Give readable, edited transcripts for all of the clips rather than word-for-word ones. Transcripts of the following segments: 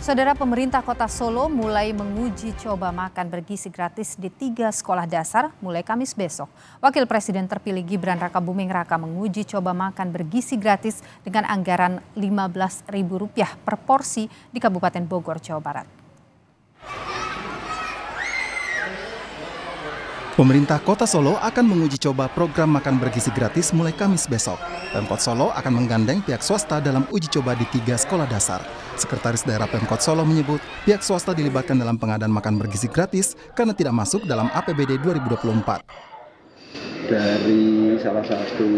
Saudara, pemerintah Kota Solo mulai menguji coba makan bergizi gratis di 3 sekolah dasar mulai Kamis besok. Wakil Presiden terpilih Gibran Rakabuming Raka menguji coba makan bergizi gratis dengan anggaran Rp15.000 per porsi di Kabupaten Bogor, Jawa Barat. Pemerintah Kota Solo akan menguji coba program makan bergizi gratis mulai Kamis besok. Pemkot Solo akan menggandeng pihak swasta dalam uji coba di 3 sekolah dasar. Sekretaris Daerah Pemkot Solo menyebut pihak swasta dilibatkan dalam pengadaan makan bergizi gratis karena tidak masuk dalam APBD 2024. Dari salah satu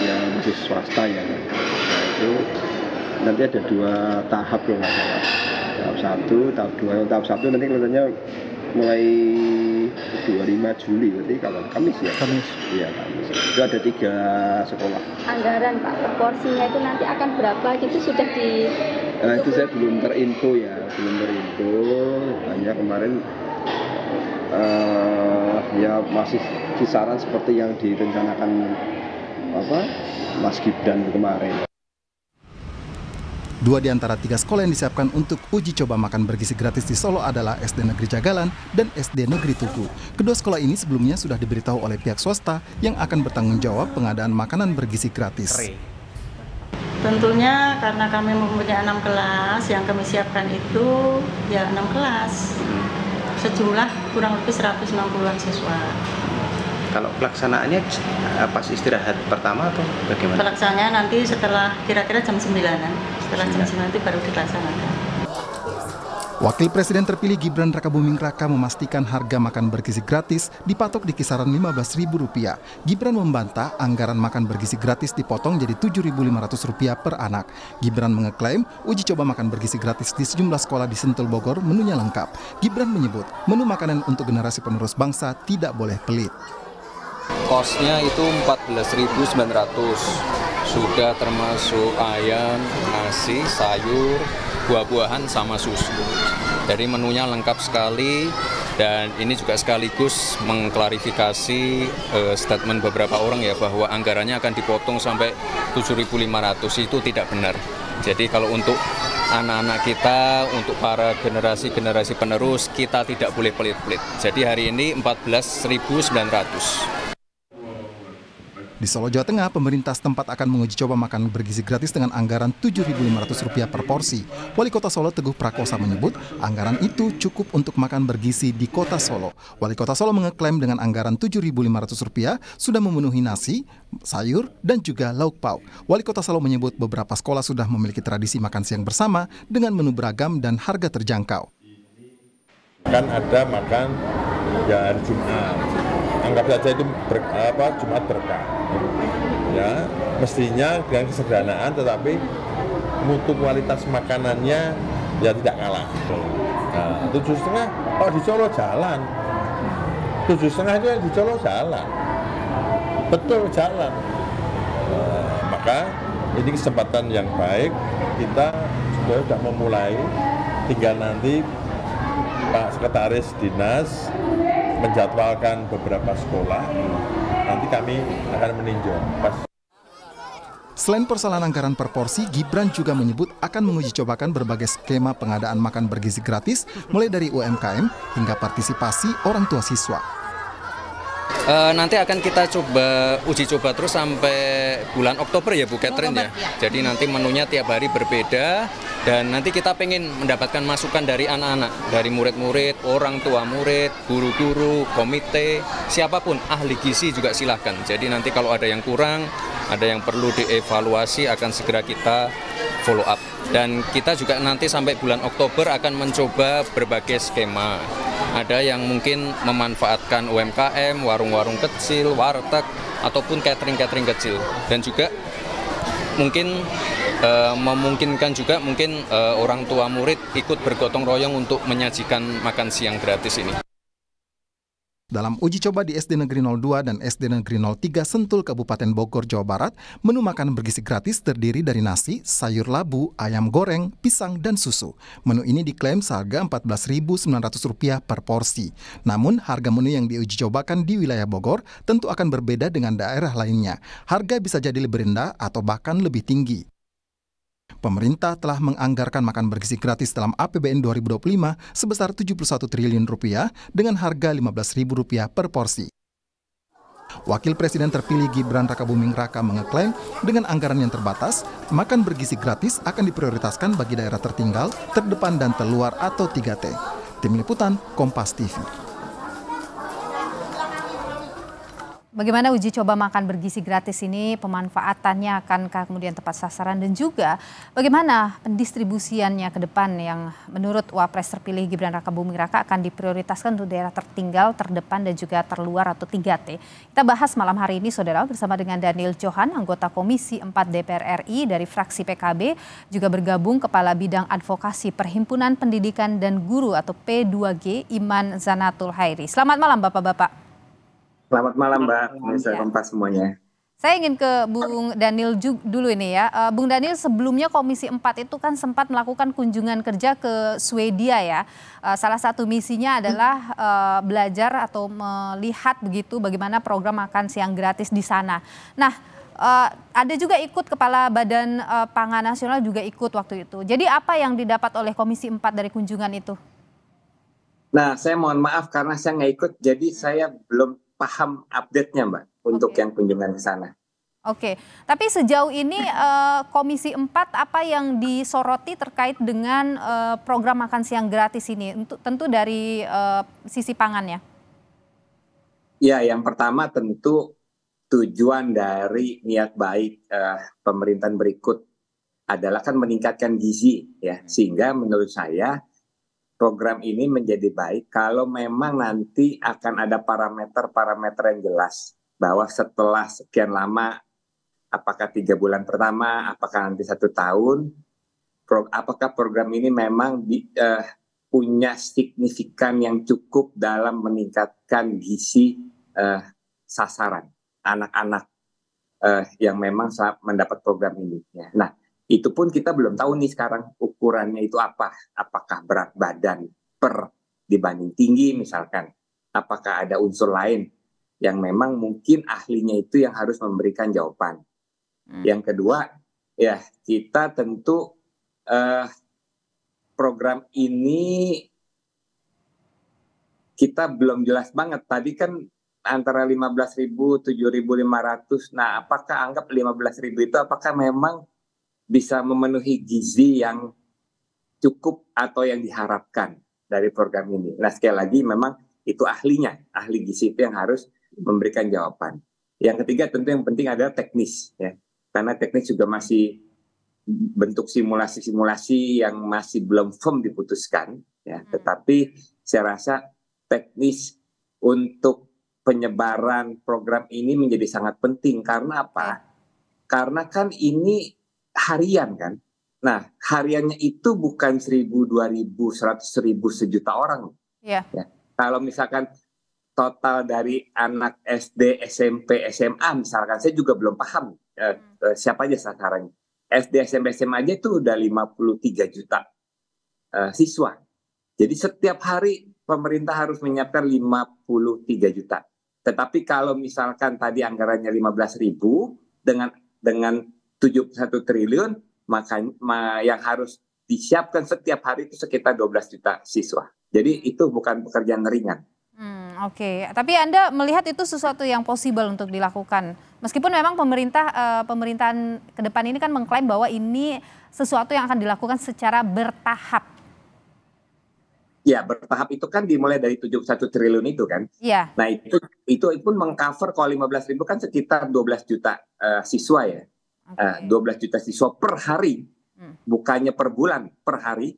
yang khusus swasta ya, itu nanti ada 2 tahap loh, tahap 1, tahap 2. Tahap 1 nanti kelihatannya mulai 25 Juli, berarti kapan? Kamis ya? Kamis. Iya, Kamis. Itu ada 3 sekolah. Anggaran Pak per porsinya itu nanti akan berapa gitu sudah di... Nah, itu saya belum terinfo ya, hanya kemarin ya masih kisaran seperti yang direncanakan Mas Gibran kemarin. 2 di antara 3 sekolah yang disiapkan untuk uji coba makan bergizi gratis di Solo adalah SD Negeri Jagalan dan SD Negeri Tugu. Kedua sekolah ini sebelumnya sudah diberitahu oleh pihak swasta yang akan bertanggung jawab pengadaan makanan bergizi gratis. Tentunya karena kami mempunyai 6 kelas, yang kami siapkan itu ya 6 kelas. Sejumlah kurang lebih 160-an siswa. Kalau pelaksanaannya pas istirahat pertama atau bagaimana? Pelaksanaannya nanti setelah kira-kira jam 9-an. Setelah jam 9 itu baru dilaksanakan. Wakil Presiden terpilih Gibran Rakabuming Raka memastikan harga makan bergizi gratis dipatok di kisaran Rp15.000. Gibran membantah anggaran makan bergizi gratis dipotong jadi Rp7.500 per anak. Gibran mengeklaim uji coba makan bergizi gratis di sejumlah sekolah di Sentul Bogor menunya lengkap. Gibran menyebut menu makanan untuk generasi penerus bangsa tidak boleh pelit. Kosnya itu Rp14.900, sudah termasuk ayam, nasi, sayur, buah-buahan sama susu. Jadi menunya lengkap sekali dan ini juga sekaligus mengklarifikasi statement beberapa orang ya bahwa anggarannya akan dipotong sampai Rp7.500, itu tidak benar. Jadi kalau untuk anak-anak kita, untuk para generasi-generasi penerus, kita tidak boleh pelit-pelit. Jadi hari ini Rp14.900. Di Solo, Jawa Tengah, pemerintah setempat akan menguji coba makan bergizi gratis dengan anggaran Rp7.500 per porsi. Wali Kota Solo Teguh Prakosa menyebut anggaran itu cukup untuk makan bergizi di Kota Solo. Wali Kota Solo mengeklaim dengan anggaran Rp7.500 sudah memenuhi nasi, sayur, dan juga lauk pauk. Wali Kota Solo menyebut beberapa sekolah sudah memiliki tradisi makan siang bersama dengan menu beragam dan harga terjangkau. Kan ada makan ya hari Jumat. Anggap saja itu Jumat berkah. Ya, mestinya dengan kesederhanaan tetapi mutu kualitas makanannya ya tidak kalah. Nah, 7,5 kalau di Solo jalan. 7,5 itu yang di Solo jalan. Betul jalan. Maka ini kesempatan yang baik, kita sudah memulai, tinggal nanti Pak Sekretaris Dinas menjadwalkan beberapa sekolah, nanti kami akan meninjau. Selain persoalan anggaran per porsi, Gibran juga menyebut akan menguji cobakan berbagai skema pengadaan makan bergizi gratis, mulai dari UMKM hingga partisipasi orang tua siswa. Nanti akan kita coba uji coba terus sampai bulan Oktober ya Bu Catherine ya. Jadi nanti menunya tiap hari berbeda dan nanti kita pengen mendapatkan masukan dari anak-anak, dari murid-murid, orang tua murid, guru-guru, komite, siapapun, ahli gizi juga silahkan. Jadi nanti kalau ada yang kurang, ada yang perlu dievaluasi akan segera kita follow up. Dan kita juga nanti sampai bulan Oktober akan mencoba berbagai skema. Ada yang mungkin memanfaatkan UMKM, warung-warung kecil, warteg, ataupun catering-catering kecil. Dan juga mungkin memungkinkan juga mungkin orang tua murid ikut bergotong royong untuk menyajikan makan siang gratis ini. Dalam uji coba di SD Negeri 02 dan SD Negeri 03 Sentul Kabupaten Bogor, Jawa Barat, menu makanan bergizi gratis terdiri dari nasi, sayur labu, ayam goreng, pisang, dan susu. Menu ini diklaim seharga Rp14.900 per porsi. Namun, harga menu yang diuji cobakan di wilayah Bogor tentu akan berbeda dengan daerah lainnya. Harga bisa jadi lebih rendah atau bahkan lebih tinggi. Pemerintah telah menganggarkan makan bergizi gratis dalam APBN 2025 sebesar Rp71 triliun dengan harga Rp15.000 per porsi. Wakil Presiden terpilih Gibran Rakabuming Raka mengeklaim dengan anggaran yang terbatas, makan bergizi gratis akan diprioritaskan bagi daerah tertinggal, terdepan dan terluar atau 3T. Tim Liputan, Kompas TV. Bagaimana uji coba makan bergizi gratis ini, pemanfaatannya akankah kemudian tepat sasaran, dan juga bagaimana pendistribusiannya ke depan yang menurut Wapres terpilih Gibran Rakabuming Raka akan diprioritaskan untuk daerah tertinggal, terdepan dan juga terluar atau 3T. Kita bahas malam hari ini saudara bersama dengan Daniel Johan, anggota Komisi 4 DPR RI dari fraksi PKB, juga bergabung Kepala Bidang Advokasi Perhimpunan Pendidikan dan Guru atau P2G Iman Zanatul Hairi. Selamat malam Bapak-Bapak. Selamat malam Mbak, pemirsa Kompas semuanya. Saya ingin ke Bung Daniel dulu ini ya. Bung Daniel, sebelumnya Komisi 4 itu kan sempat melakukan kunjungan kerja ke Swedia ya. Salah satu misinya adalah belajar atau melihat begitu bagaimana program makan siang gratis di sana. Nah, ada juga ikut Kepala Badan Pangan Nasional juga ikut waktu itu. Jadi apa yang didapat oleh Komisi 4 dari kunjungan itu? Nah, saya mohon maaf karena saya nggak ikut, jadi saya belum paham update-nya Mbak untuk yang kunjungan ke sana. Oke, tapi sejauh ini Komisi 4 apa yang disoroti terkait dengan program makan siang gratis ini, tentu dari sisi pangannya? Ya, yang pertama tentu tujuan dari niat baik pemerintahan berikut adalah kan meningkatkan gizi ya, sehingga menurut saya program ini menjadi baik kalau memang nanti akan ada parameter-parameter yang jelas bahwa setelah sekian lama, apakah 3 bulan pertama, apakah nanti 1 tahun, apakah program ini memang punya signifikan yang cukup dalam meningkatkan gizi sasaran anak-anak yang memang mendapat program ini. Ya. Nah, itu pun kita belum tahu nih sekarang ukurannya itu apa. Apakah berat badan per dibanding tinggi misalkan. Apakah ada unsur lain yang memang mungkin ahlinya itu yang harus memberikan jawaban. Yang kedua, ya kita tentu program ini kita belum jelas banget. Tadi kan antara 15.000, 7.500. Nah, apakah anggap 15.000 itu apakah memang bisa memenuhi gizi yang cukup atau yang diharapkan dari program ini. Nah, sekali lagi memang itu ahlinya, ahli gizi itu yang harus memberikan jawaban. Yang ketiga tentu yang penting adalah teknis ya. Karena teknis juga masih bentuk simulasi-simulasi yang masih belum firm diputuskan ya. Tetapi saya rasa teknis untuk penyebaran program ini menjadi sangat penting. Karena apa? Karena kan ini harian kan. Nah, hariannya itu bukan 1.000, 2.000, 100.000, sejuta orang. Ya. Kalau misalkan total dari anak SD, SMP, SMA misalkan, saya juga belum paham siapa aja sasarannya. SD, SMP, SMA aja itu udah 53 juta siswa. Jadi setiap hari pemerintah harus menyiapkan 53 juta. Tetapi kalau misalkan tadi anggarannya 15.000 dengan 71 triliun, maka yang harus disiapkan setiap hari itu sekitar 12 juta siswa. Jadi itu bukan pekerjaan ringan. Oke. Tapi Anda melihat itu sesuatu yang possible untuk dilakukan. Meskipun memang pemerintahan ke depan ini kan mengklaim bahwa ini sesuatu yang akan dilakukan secara bertahap. Ya, bertahap itu kan dimulai dari 71 triliun itu kan. Iya. Nah, itu pun mengcover kalau 15.000 kan sekitar 12 juta siswa ya. 12 juta siswa per hari, bukannya per bulan, per hari.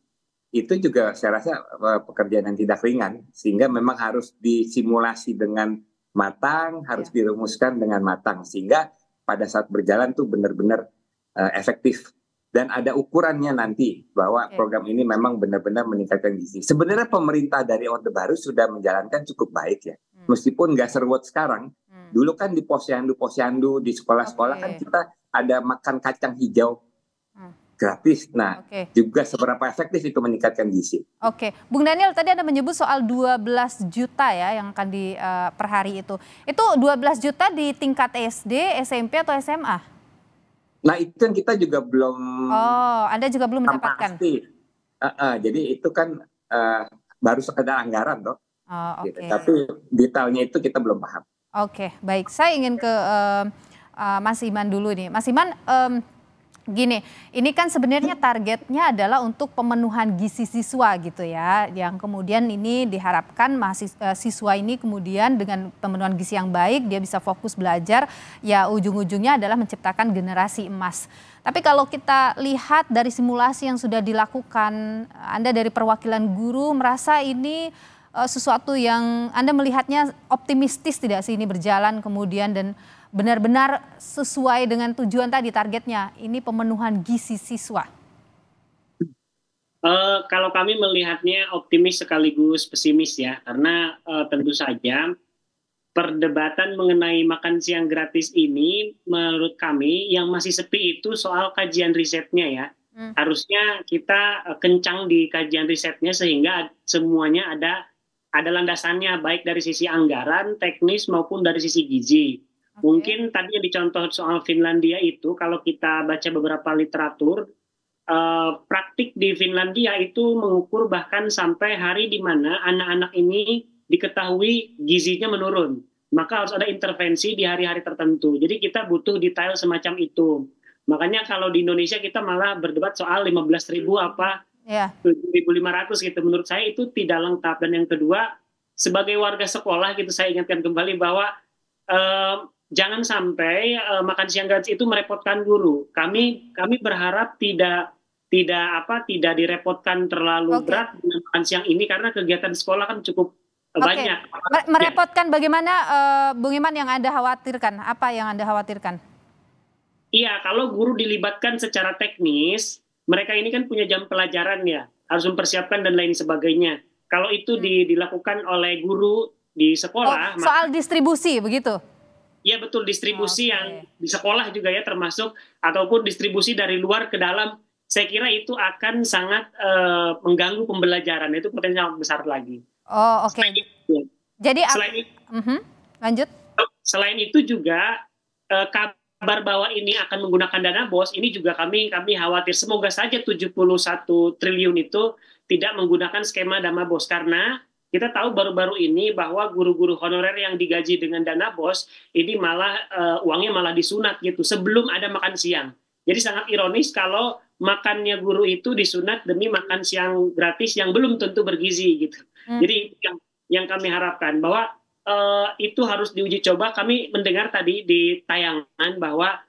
Itu juga saya rasa pekerjaan yang tidak ringan, sehingga memang harus disimulasi dengan matang, harus dirumuskan dengan matang, sehingga pada saat berjalan tuh benar-benar efektif. Dan ada ukurannya nanti bahwa program ini memang benar-benar meningkatkan gizi. Sebenarnya pemerintah dari Orde Baru sudah menjalankan cukup baik ya, meskipun nggak seruat sekarang. Dulu kan di posyandu di sekolah-sekolah kan kita ada makan kacang hijau gratis. Nah, juga seberapa efektif itu meningkatkan gizi. Oke, Bung Daniel, tadi Anda menyebut soal 12 juta ya yang akan per hari itu. Itu 12 juta di tingkat SD, SMP atau SMA? Nah itu yang kita juga belum Oh, Anda juga belum mendapatkan. pasti. Jadi itu kan baru sekedar anggaran toh. Oh, Gitu. oke. Tapi detailnya itu kita belum paham. Oke, baik. Saya ingin ke Mas Iman dulu nih. Mas Iman, gini, ini kan sebenarnya targetnya adalah untuk pemenuhan gizi siswa gitu ya, yang kemudian ini diharapkan siswa ini kemudian dengan pemenuhan gizi yang baik, dia bisa fokus belajar, ya ujung-ujungnya adalah menciptakan generasi emas. Tapi kalau kita lihat dari simulasi yang sudah dilakukan, Anda dari perwakilan guru merasa ini sesuatu yang Anda melihatnya optimistis tidak sih ini berjalan kemudian dan benar-benar sesuai dengan tujuan tadi targetnya, ini pemenuhan gizi siswa? Kalau kami melihatnya optimis sekaligus pesimis ya, karena tentu saja perdebatan mengenai makan siang gratis ini menurut kami yang masih sepi itu soal kajian risetnya ya. Harusnya kita kencang di kajian risetnya sehingga semuanya ada landasannya baik dari sisi anggaran, teknis maupun dari sisi gizi. Mungkin tadi yang dicontoh soal Finlandia itu kalau kita baca beberapa literatur, praktik di Finlandia itu mengukur bahkan sampai hari di mana anak-anak ini diketahui gizinya menurun. Maka harus ada intervensi di hari-hari tertentu. Jadi kita butuh detail semacam itu. Makanya kalau di Indonesia kita malah berdebat soal 15.000 apa 7.500 gitu. Menurut saya itu tidak lengkap. Dan yang kedua, sebagai warga sekolah gitu saya ingatkan kembali bahwa jangan sampai makan siang gratis itu merepotkan guru. Kami berharap tidak direpotkan terlalu berat dengan makan siang ini karena kegiatan sekolah kan cukup banyak. Merepotkan bagaimana, Bung Iman, yang Anda khawatirkan? Apa yang Anda khawatirkan? Iya, kalau guru dilibatkan secara teknis, mereka ini kan punya jam pelajaran ya, harus mempersiapkan dan lain sebagainya. Kalau itu dilakukan oleh guru di sekolah. Soal distribusi begitu? Iya betul, distribusi yang di sekolah juga ya termasuk, ataupun distribusi dari luar ke dalam, saya kira itu akan sangat mengganggu pembelajaran, itu potensial besar lagi. Oh oke. Jadi lanjut. Selain itu juga kabar bahwa ini akan menggunakan dana BOS, ini juga kami khawatir. Semoga saja 71 triliun itu tidak menggunakan skema dana BOS, karena kita tahu baru-baru ini bahwa guru-guru honorer yang digaji dengan dana BOS ini malah uangnya malah disunat gitu sebelum ada makan siang. Jadi sangat ironis kalau makannya guru itu disunat demi makan siang gratis yang belum tentu bergizi gitu. Jadi yang kami harapkan bahwa itu harus diuji coba. Kami mendengar tadi di tayangan bahwa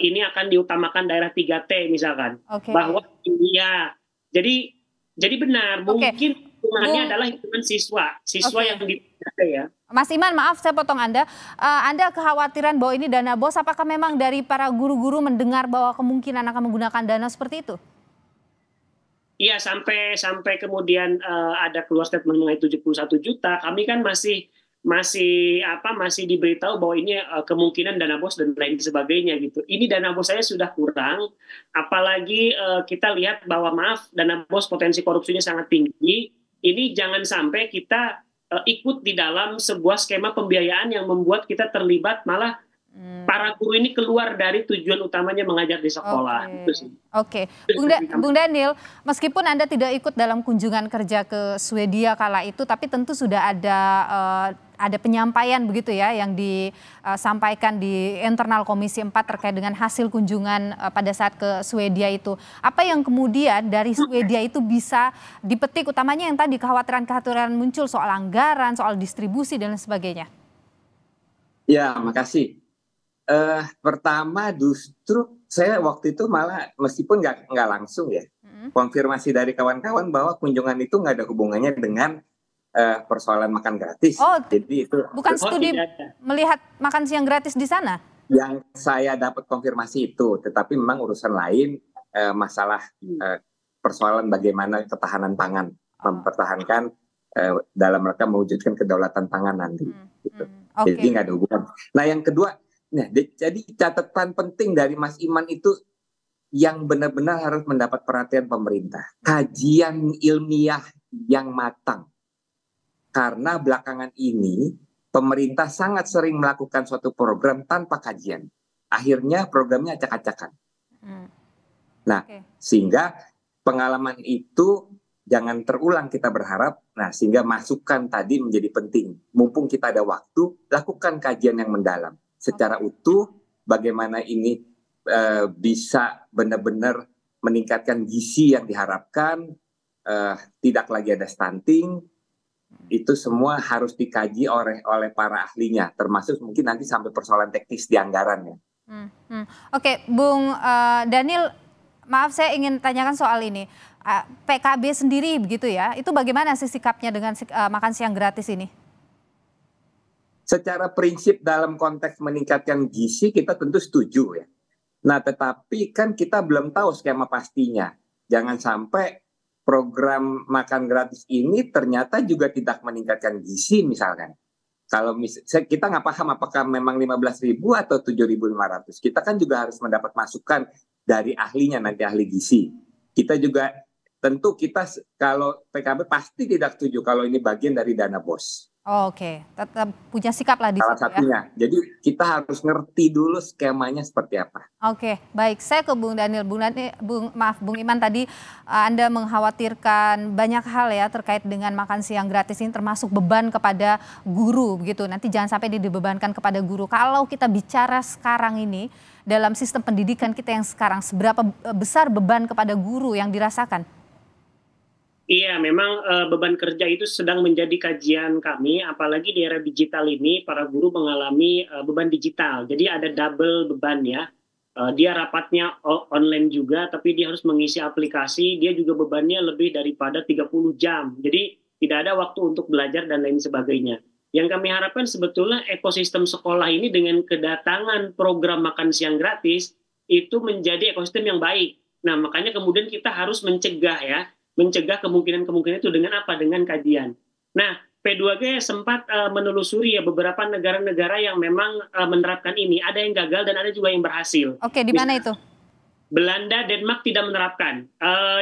ini akan diutamakan daerah 3T misalkan. Bahwa ya jadi benar mungkin hitungannya adalah hitungan siswa yang dipakai ya. Mas Iman, maaf saya potong Anda. Anda kekhawatiran bahwa ini dana BOS, apakah memang dari para guru-guru mendengar bahwa kemungkinan akan menggunakan dana seperti itu? Iya, sampai kemudian ada keluar statement mengenai 71 juta, kami kan masih diberitahu bahwa ini kemungkinan dana BOS dan lain sebagainya gitu. Ini dana BOS saya sudah kurang, apalagi kita lihat bahwa dana BOS potensi korupsinya sangat tinggi. Ini jangan sampai kita ikut di dalam sebuah skema pembiayaan yang membuat kita terlibat malah para guru ini keluar dari tujuan utamanya mengajar di sekolah. Oke. Bung Daniel, meskipun Anda tidak ikut dalam kunjungan kerja ke Swedia kala itu, tapi tentu sudah ada penyampaian begitu ya yang disampaikan di internal Komisi 4 terkait dengan hasil kunjungan pada saat ke Swedia itu. Apa yang kemudian dari Swedia itu bisa dipetik, utamanya yang tadi kekhawatiran-kekhawatiran muncul soal anggaran, soal distribusi dan sebagainya? Ya, makasih. Pertama justru saya waktu itu malah meskipun nggak langsung ya, konfirmasi dari kawan-kawan bahwa kunjungan itu nggak ada hubungannya dengan persoalan makan gratis. Jadi itu bukan studi melihat makan siang gratis di sana? Yang saya dapat konfirmasi itu, tetapi memang urusan lain, masalah persoalan bagaimana ketahanan pangan, mempertahankan dalam rangka mewujudkan kedaulatan pangan nanti. Gitu. Jadi nggak ada hubungan. Nah yang kedua, jadi catatan penting dari Mas Iman itu yang benar-benar harus mendapat perhatian pemerintah. Kajian ilmiah yang matang. Karena belakangan ini pemerintah sangat sering melakukan suatu program tanpa kajian. Akhirnya programnya acak-acakan. Nah, sehingga pengalaman itu jangan terulang, kita berharap. Nah, sehingga masukan tadi menjadi penting. Mumpung kita ada waktu, lakukan kajian yang mendalam secara utuh, bagaimana ini bisa benar-benar meningkatkan gizi yang diharapkan, tidak lagi ada stunting. Itu semua harus dikaji oleh para ahlinya, termasuk mungkin nanti sampai persoalan teknis di anggaran ya. Oke, Bung Daniel, maaf saya ingin tanyakan soal ini. PKB sendiri begitu ya, itu bagaimana sih sikapnya dengan makan siang gratis ini? Secara prinsip dalam konteks meningkatkan gizi kita tentu setuju ya. Nah, tetapi kan kita belum tahu skema pastinya. Jangan sampai program makan gratis ini ternyata juga tidak meningkatkan gizi misalkan. Kalau kita nggak paham apakah memang 15.000 atau 7.500. Kita kan juga harus mendapat masukan dari ahlinya, nanti ahli gizi. Kita juga tentu kalau PKB pasti tidak setuju kalau ini bagian dari dana BOS. Oke, tetap punya sikap lah di salah situ satunya. Ya. Jadi kita harus ngerti dulu skemanya seperti apa. Oke, baik. Saya ke Bung Daniel. Bung Iman tadi Anda mengkhawatirkan banyak hal ya terkait dengan makan siang gratis ini, termasuk beban kepada guru begitu. Nanti jangan sampai dibebankan kepada guru. Kalau kita bicara sekarang ini dalam sistem pendidikan kita yang sekarang, seberapa besar beban kepada guru yang dirasakan? Iya, memang beban kerja itu sedang menjadi kajian kami, apalagi di era digital ini para guru mengalami beban digital. Jadi ada double beban ya. Dia rapatnya online juga, tapi dia harus mengisi aplikasi, dia juga bebannya lebih daripada 30 jam. Jadi tidak ada waktu untuk belajar dan lain sebagainya. Yang kami harapkan sebetulnya ekosistem sekolah ini dengan kedatangan program makan siang gratis, itu menjadi ekosistem yang baik. Nah, makanya kemudian kita harus mencegah kemungkinan-kemungkinan itu dengan apa? Dengan kajian. Nah, P2G sempat menelusuri ya beberapa negara-negara yang memang menerapkan ini. Ada yang gagal dan ada juga yang berhasil. Oke, di mana itu? Belanda, Denmark tidak menerapkan.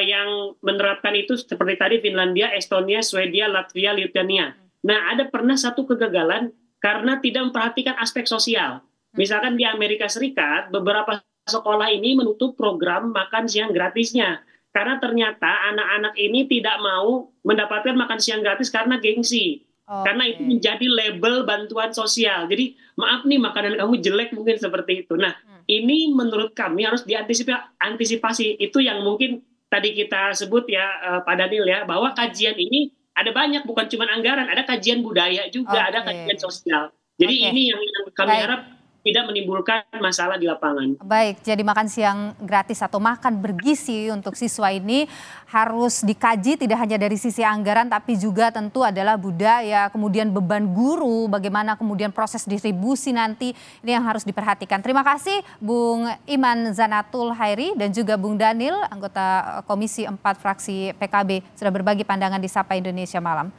Yang menerapkan itu seperti tadi Finlandia, Estonia, Swedia, Latvia, Lithuania. Nah, ada pernah satu kegagalan karena tidak memperhatikan aspek sosial. Misalkan di Amerika Serikat, beberapa sekolah ini menutup program makan siang gratisnya. Karena ternyata anak-anak ini tidak mau mendapatkan makan siang gratis karena gengsi. Karena itu menjadi label bantuan sosial. Jadi maaf nih makanan kamu jelek mungkin seperti itu. Nah ini menurut kami harus diantisipasi. Itu yang mungkin tadi kita sebut ya Pak Daniel ya. Bahwa kajian ini ada banyak, bukan cuma anggaran. Ada kajian budaya juga, ada kajian sosial. Jadi ini yang kami harap tidak menimbulkan masalah di lapangan. Baik, jadi makan siang gratis atau makan bergizi untuk siswa ini harus dikaji tidak hanya dari sisi anggaran tapi juga tentu adalah budaya, kemudian beban guru, bagaimana kemudian proses distribusi nanti, ini yang harus diperhatikan. Terima kasih Bung Iman Zanatul Hairi dan juga Bung Daniel, anggota Komisi 4 fraksi PKB, sudah berbagi pandangan di Sapa Indonesia Malam.